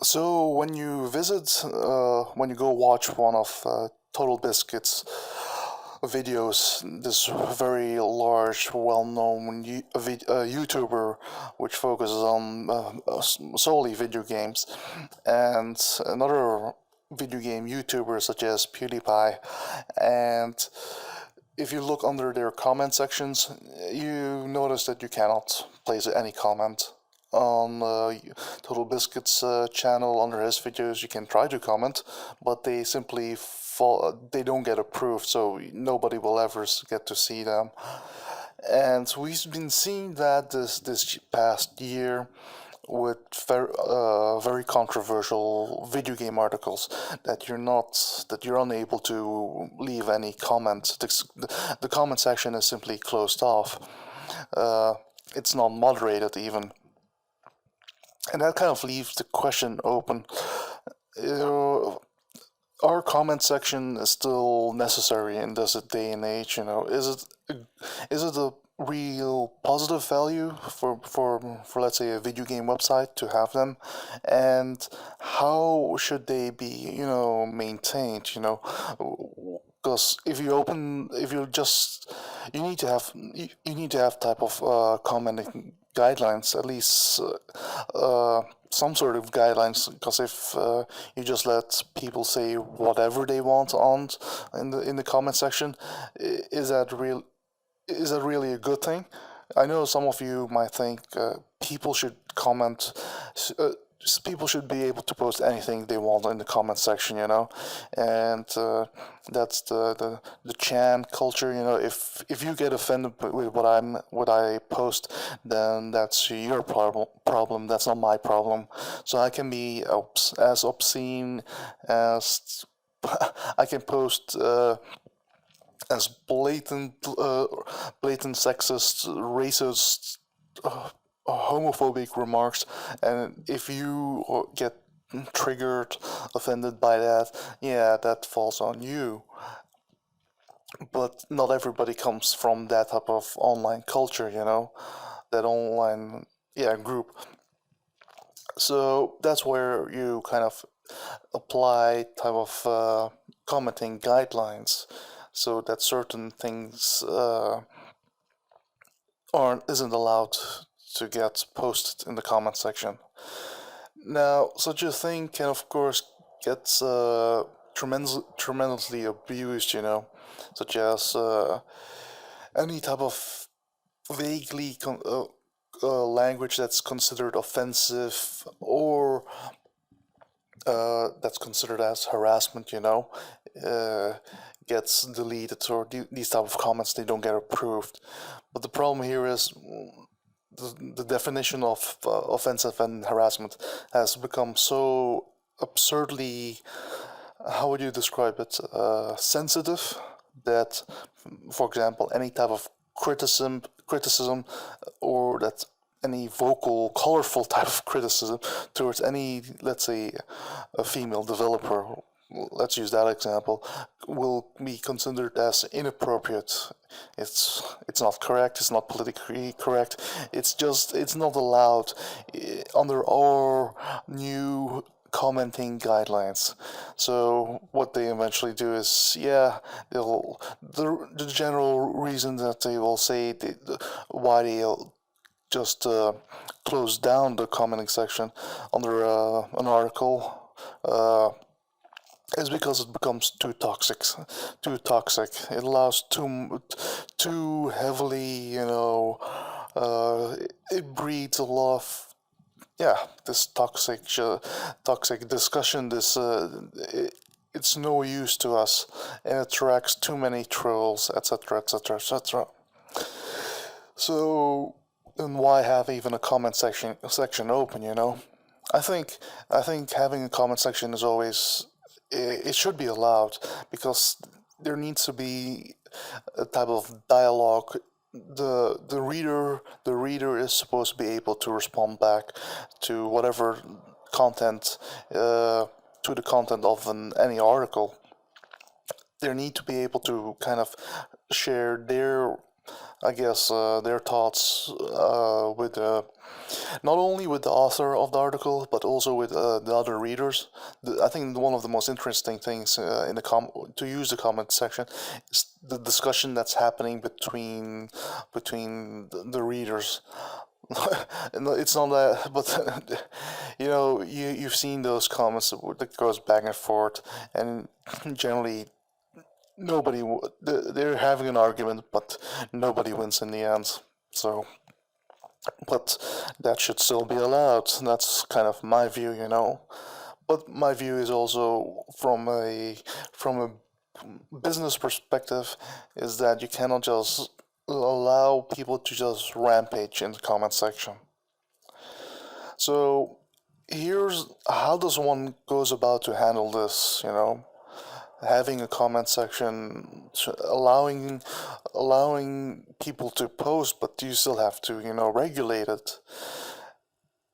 So when you go watch one of Total Biscuit's videos, this very large, well-known YouTuber which focuses on solely video games, and another video game YouTuber such as PewDiePie, and if you look under their comment sections, you notice that you cannot place any comment. On Total Biscuit's channel under his videos, you can try to comment, but they simply they don't get approved, so nobody will ever get to see them. And we've been seeing that this past year with very controversial video game articles that you're unable to leave any comments. The comment section is simply closed off. It's not moderated even, and that kind of leaves the question open. Our comment section is still necessary in this day and age. Is it a real positive value for let's say a video game website to have them, and how should they be maintained? Because if you just you need to have type of commenting guidelines, at least some sort of guidelines, because if you just let people say whatever they want on in the comment section, is that really a good thing? I know some of you might think people should comment. People should be able to post anything they want in the comment section, and that's the Chan culture. If you get offended with what I post, then that's your problem. That's not my problem. So I can be as obscene as I can post. As blatant sexist, racist, homophobic remarks, and if you get triggered, offended by that, yeah, that falls on you. But not everybody comes from that type of online culture, that online, group. So that's where you kind of apply type of commenting guidelines, so that certain things isn't allowed to get posted in the comment section. Now, such a thing can of course get tremendously abused, such as any type of vaguely language that's considered offensive, or that's considered as harassment, gets deleted, or these type of comments, they don't get approved. But the problem here is the definition of offensive and harassment has become so absurdly, how would you describe it, sensitive, that, for example, any type of criticism, or that any vocal, colorful type of criticism towards any, let's say, a female developer, let's use that example, will be considered as inappropriate. It's not correct. It's not politically correct. It's not allowed under our new commenting guidelines. So what they eventually do is, the general reason that they will say why they'll just close down the commenting section under an article is because it becomes too toxic. It allows too heavily, it breeds a lot of, this toxic discussion. It's no use to us, and it attracts too many trolls, etc., etc., etc. So, then why have even a comment section open? I think having a comment section is always, it should be allowed, because there needs to be a type of dialogue. The reader is supposed to be able to respond back to whatever content, to the content of any article. They need to be able to kind of share their I guess their thoughts with not only with the author of the article, but also with the other readers. I think one of the most interesting things in the to use the comment section is the discussion that's happening between the readers. No, it's not that, but you've seen those comments that goes back and forth, and generally they're having an argument, but nobody wins in the end. So, but that should still be allowed. That's kind of my view. But my view is also from a business perspective is that you cannot just allow people to just rampage in the comment section. So here's how does one goes about to handle this, having a comment section, allowing people to post, but you still have to, regulate it.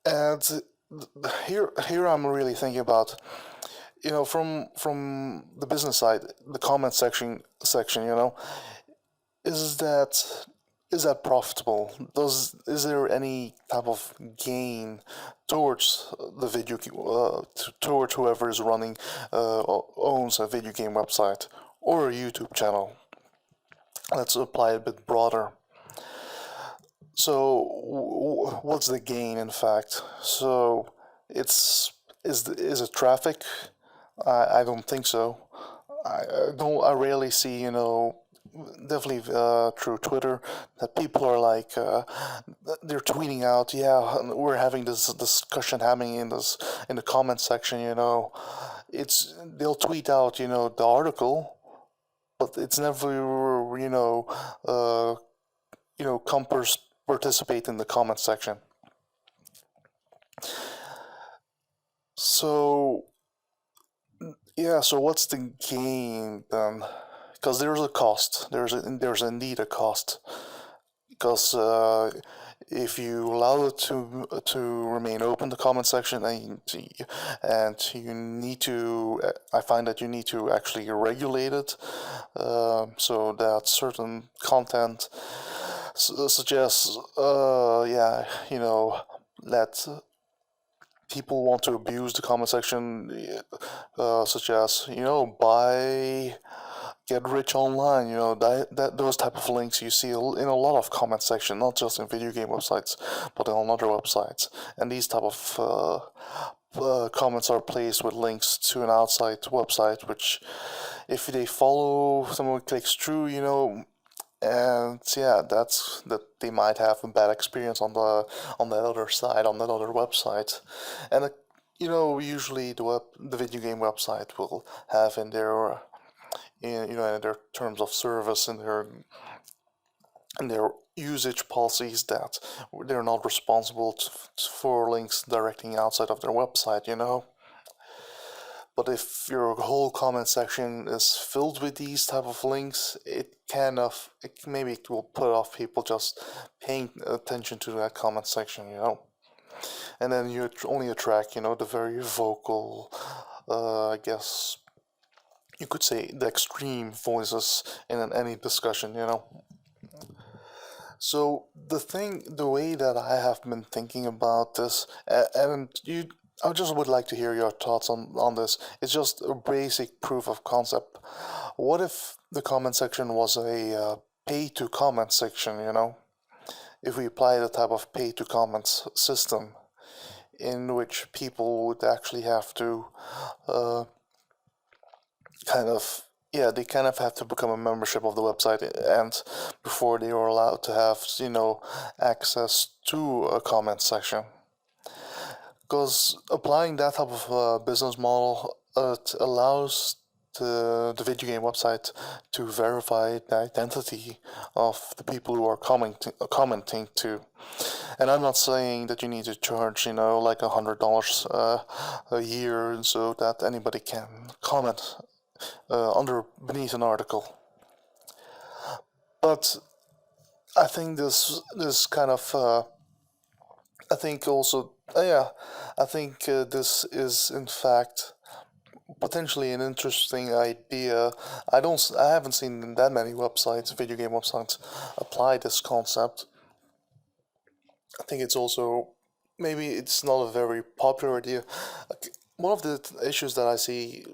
And here I'm really thinking about, from the business side, the comment section, is that profitable? Is there any type of gain towards the video towards whoever is running owns a video game website or a YouTube channel? Let's apply a bit broader. So what's the gain in fact? So is it traffic? I don't think so. I rarely see, definitely through Twitter, that people are like they're tweeting out, yeah, we're having this discussion happening in the comment section. They'll tweet out, the article, but it's never compers participate in the comment section. So yeah, so what's the gain then? Because there's a cost. There's indeed a cost. Because if you allow it to remain open, the comment section, and you need to, I find that you need to actually regulate it, so that certain content suggests, that people want to abuse the comment section, such as buy, get rich online, those type of links you see in a lot of comment section, not just in video game websites, but on other websites. And these type of comments are placed with links to an outside website, which if they follow, someone clicks through, and yeah, that they might have a bad experience on that other side, on that other website. And usually the video game website will have in their in their terms of service and their usage policies that they're not responsible for links directing outside of their website. But if your whole comment section is filled with these type of links, maybe it will put off people just paying attention to that comment section, and then you only attract, the very vocal, I guess you could say the extreme voices in any discussion, So the way that I have been thinking about this, and I just would like to hear your thoughts on this. It's just a basic proof of concept. What if the comment section was a pay to comment section, If we apply the type of pay to comments system in which people would actually have to they kind of have to become a membership of the website and before they are allowed to have, access to a comment section. Because applying that type of business model, it allows the video game website to verify the identity of the people who are commenting to. And I'm not saying that you need to charge, like $100 a year so that anybody can comment beneath an article. But I think this kind of I think also I think this is in fact potentially an interesting idea. I haven't seen that many websites, video game websites, apply this concept. I think it's also maybe it's not a very popular idea. Like, one of the issues that I see,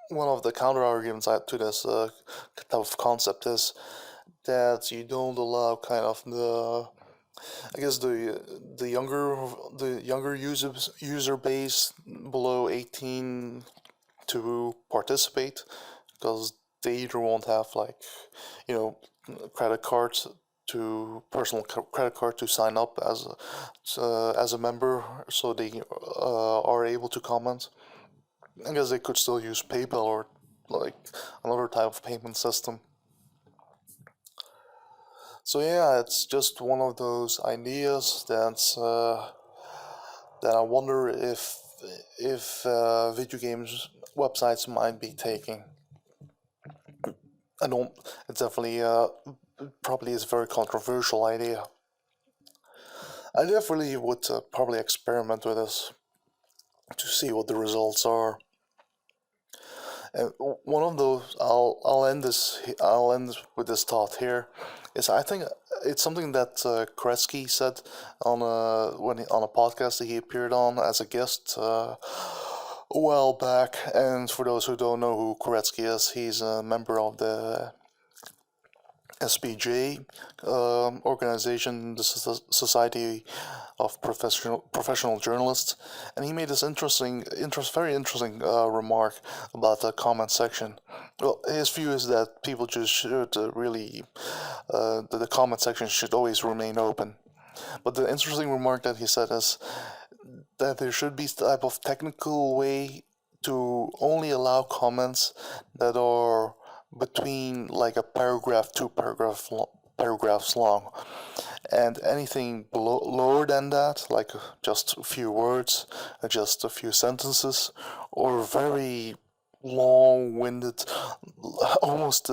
one of the counter arguments to this type of concept is that you don't allow kind of I guess the younger user base below 18 to participate, because they either won't have like, you know, credit cards to credit card to sign up as a member, so they are able to comment. I guess they could still use PayPal or like another type of payment system. So yeah, it's just one of those ideas that I wonder if video games websites might be taking. I don't. It's definitely probably is a very controversial idea. I definitely would probably experiment with this to see what the results are. And one of those, I'll end with this thought here, is I think it's something that Koretsky said on on a podcast that he appeared on as a guest a while back. And for those who don't know who Koretsky is, he's a member of the SPJ organization, the Society of Professional Journalists, and he made this very interesting remark about the comment section. Well, his view is that people just should the comment section should always remain open. But the interesting remark that he said is that there should be some type of technical way to only allow comments that are between like a paragraph, paragraphs long, and anything lower than that, like just a few words, just a few sentences, or very long-winded, almost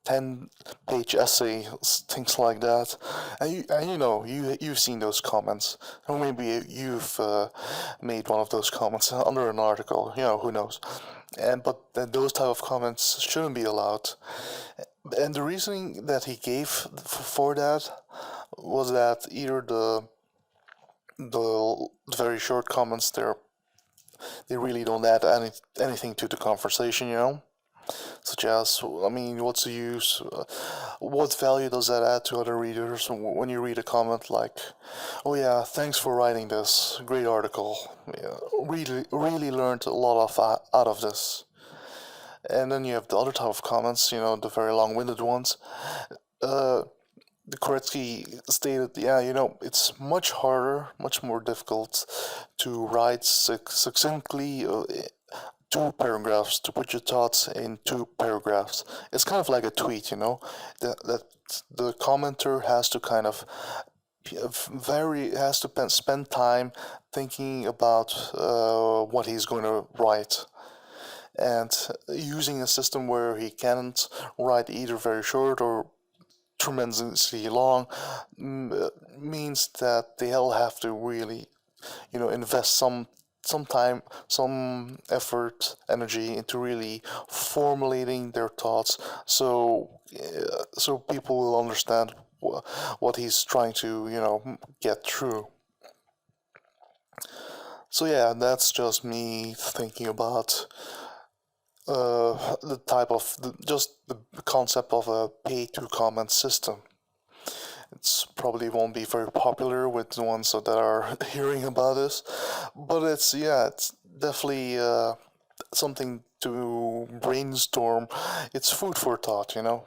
10-page essay, things like that. And you know, you've seen those comments, or maybe you've made one of those comments under an article. You know, who knows? But those type of comments shouldn't be allowed. And the reasoning that he gave for that was that either the very short comments they really don't add anything to the conversation, you know. Such as, I mean, what's the use? What value does that add to other readers when you read a comment like, "Oh yeah, thanks for writing this great article. Yeah, really learned a lot out of this." And then you have the other type of comments, you know, the very long-winded ones. Uh, the Koretsky stated, yeah, you know, it's much harder, much more difficult to write succinctly 2 paragraphs, to put your thoughts in 2 paragraphs. It's kind of like a tweet, you know, that the commenter has to kind of spend time thinking about what he's going to write, and using a system where he can't write either very short or tremendously long means that they'll have to really, you know, invest some time, some effort, energy into really formulating their thoughts, so people will understand what he's trying to, you know, get through. So yeah, that's just me thinking about the type of just the concept of a pay-to-comment system. It's probably won't be very popular with the ones that are hearing about this, but it's definitely something to brainstorm. It's food for thought, you know.